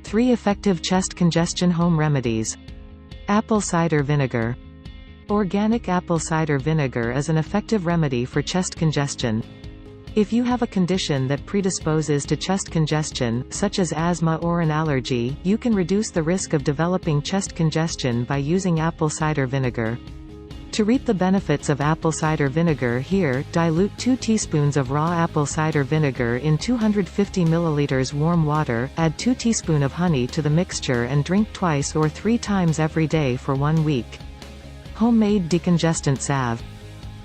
3 Effective Chest Congestion Home Remedies. Apple cider vinegar. Organic apple cider vinegar is an effective remedy for chest congestion. If you have a condition that predisposes to chest congestion, such as asthma or an allergy, you can reduce the risk of developing chest congestion by using apple cider vinegar. To reap the benefits of apple cider vinegar here, dilute 2 teaspoons of raw apple cider vinegar in 250 ml warm water, add 2 teaspoons of honey to the mixture and drink twice or 3 times every day for 1 week. Homemade decongestant salve.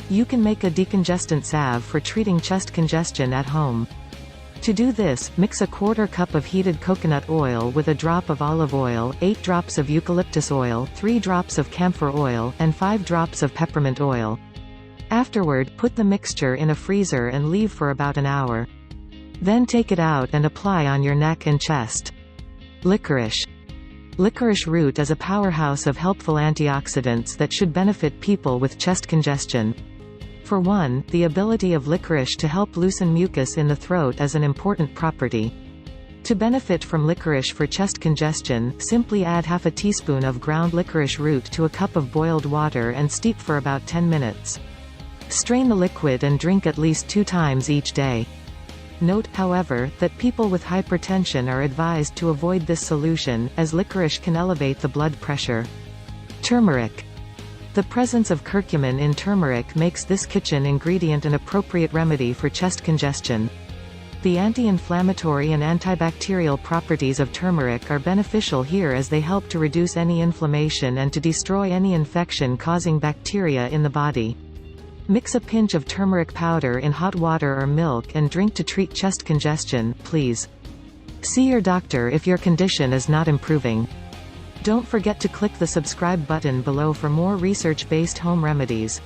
You can make a decongestant salve for treating chest congestion at home. To do this, mix a 1/4 cup of heated coconut oil with a drop of olive oil, 8 drops of eucalyptus oil, 3 drops of camphor oil, and 5 drops of peppermint oil. Afterward, put the mixture in a freezer and leave for about an hour. Then take it out and apply on your neck and chest. Licorice. Licorice root is a powerhouse of helpful antioxidants that should benefit people with chest congestion. For one, the ability of licorice to help loosen mucus in the throat is an important property. To benefit from licorice for chest congestion, simply add half a teaspoon of ground licorice root to a cup of boiled water and steep for about 10 minutes. Strain the liquid and drink at least 2 times each day. Note, however, that people with hypertension are advised to avoid this solution, as licorice can elevate the blood pressure. Turmeric. The presence of curcumin in turmeric makes this kitchen ingredient an appropriate remedy for chest congestion. The anti-inflammatory and antibacterial properties of turmeric are beneficial here as they help to reduce any inflammation and to destroy any infection-causing bacteria in the body. Mix a pinch of turmeric powder in hot water or milk and drink to treat chest congestion, please. See your doctor if your condition is not improving. Don't forget to click the subscribe button below for more research-based home remedies.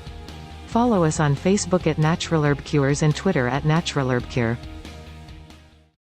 Follow us on Facebook at Natural Herb Cures and Twitter at Natural Herb Cure.